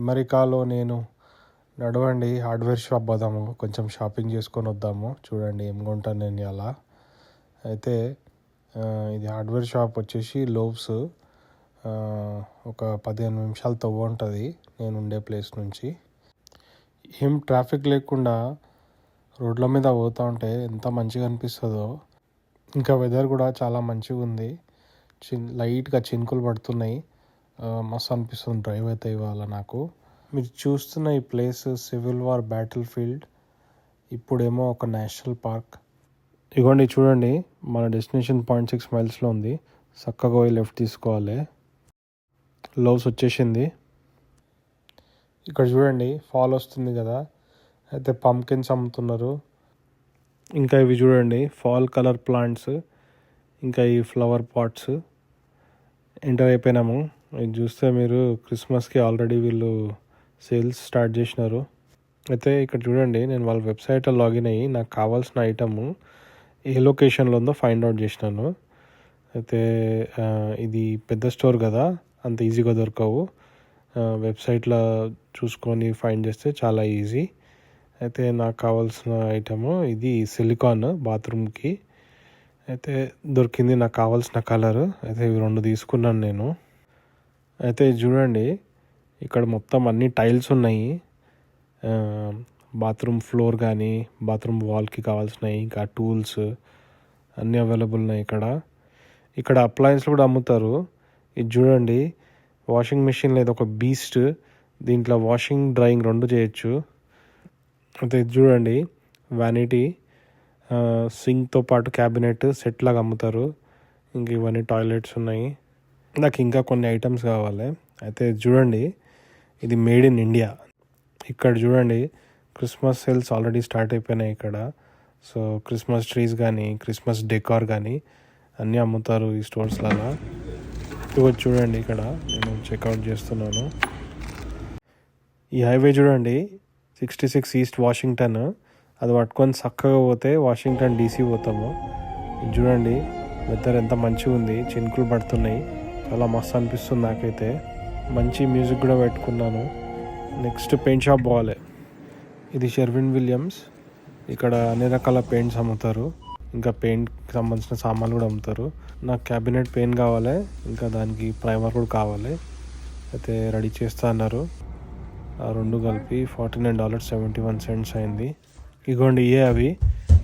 అమెరికాలో నేను నడవండి హార్డ్వేర్ షాప్ పోదాము, కొంచెం షాపింగ్ చేసుకొని వద్దాము. చూడండి ఏం కొంటాను నేను అలా. అయితే ఇది హార్డ్వేర్ షాప్ వచ్చేసి లోవ్స్. ఒక 15 నిమిషాలు తవ్వ ఉంటుంది నేను ఉండే ప్లేస్ నుంచి. ఏం ట్రాఫిక్ లేకుండా రోడ్ల మీద పోతూ ఉంటే ఎంత మంచిగా అనిపిస్తుందో. ఇంకా వెదర్ కూడా చాలా మంచిగా ఉంది. లైట్గా చినుకులు పడుతున్నాయి. మస్తు అనిపిస్తుంది డ్రైవ్ అయితే ఇవాళ నాకు. మీరు చూస్తున్న ఈ place civil war battle field, ఇప్పుడేమో ఒక నేషనల్ పార్క్. ఇగోండి చూడండి, మన డెస్టినేషన్ 0.6 మైల్స్లో ఉంది. చక్కగా పోయి లెఫ్ట్ తీసుకోవాలి. లోవ్స్ వచ్చేసింది. ఇక్కడ చూడండి ఫాల్ వస్తుంది కదా, అయితే పంకిన్స్ అమ్ముతున్నారు. ఇంకా ఇవి చూడండి ఫాల్ కలర్ ప్లాంట్స్, ఇంకా ఈ ఫ్లవర్ పాట్స్. ఎంటర్ అయిపోయినాము. ఇది చూస్తే మీరు క్రిస్మస్కి ఆల్రెడీ వీళ్ళు సేల్స్ స్టార్ట్ చేసినారు. అయితే ఇక్కడ చూడండి, నేను వాళ్ళ వెబ్సైట్లో లాగిన్ అయ్యి నాకు కావాల్సిన ఐటమ్ ఏ లొకేషన్లో ఉందో ఫైండ్ అవుట్ చేసినాను. అయితే ఇది పెద్ద స్టోర్ కదా, అంత ఈజీగా దొరకవు. వెబ్సైట్లో చూసుకొని ఫైండ్ చేస్తే చాలా ఈజీ. అయితే నాకు కావాల్సిన ఐటము ఇది సిలికాన్ బాత్రూమ్కి. అయితే దొరికింది నాకు కావాల్సిన కలర్. అయితే ఇవి 2 తీసుకున్నాను నేను. అయితే చూడండి, ఇక్కడ మొత్తం అన్ని టైల్స్ ఉన్నాయి. బాత్రూమ్ ఫ్లోర్ కానీ బాత్రూమ్ వాల్కి కావాల్సినవి, ఇంకా టూల్స్ అన్నీ అవైలబుల్ ఉన్నాయి ఇక్కడ అప్లయన్స్లు కూడా అమ్ముతారు. ఇది చూడండి, వాషింగ్ మెషిన్లో ఇది ఒక బీస్ట్. దీంట్లో వాషింగ్ డ్రైయింగ్ 2 చేయొచ్చు. అయితే ఇది చూడండి, వ్యానిటీ సింక్తో పాటు క్యాబినెట్ సెట్ లాగా అమ్ముతారు. ఇంక ఇవన్నీ టాయిలెట్స్ ఉన్నాయి. నాకు ఇంకా కొన్ని ఐటమ్స్ కావాలి. అయితే చూడండి, ఇది మేడ్ ఇన్ ఇండియా. ఇక్కడ చూడండి, క్రిస్మస్ సేల్స్ ఆల్రెడీ స్టార్ట్ అయిపోయినాయి ఇక్కడ. సో క్రిస్మస్ ట్రీస్ కానీ క్రిస్మస్ డెకార్ కానీ అన్నీ అమ్ముతారు ఈ స్టోర్స్లలో. ఇవి చూడండి, ఇక్కడ నేను చెక్అవుట్ చేస్తున్నాను. ఈ హైవే చూడండి, 66 ఈస్ట్ వాషింగ్టన్. అది పట్టుకొని చక్కగా పోతే వాషింగ్టన్ DC పోతాము. ఇది చూడండి, వెదర్ ఎంత మంచిగా ఉంది, చినుకులు పడుతున్నాయి, చాలా మస్తు అనిపిస్తుంది నాకైతే. మంచి మ్యూజిక్ కూడా పెట్టుకున్నాను. నెక్స్ట్ పెయింట్ షాప్ పోవాలి. ఇది షెర్విన్ విలియమ్స్. ఇక్కడ అన్ని రకాల పెయింట్స్ అమ్ముతారు, ఇంకా పెయింట్కి సంబంధించిన సామాన్లు కూడా అమ్ముతారు. నాకు క్యాబినెట్ పెయింట్ కావాలి, ఇంకా దానికి ప్రైమర్ కూడా కావాలి. అయితే రెడీ చేస్తా అన్నారు. ఆ 2 కలిపి $49.71 అయింది. ఇగోండి అవి.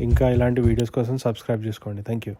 ఇంకా ఇలాంటి వీడియోస్ కోసం సబ్స్క్రైబ్ చేసుకోండి. Thank you.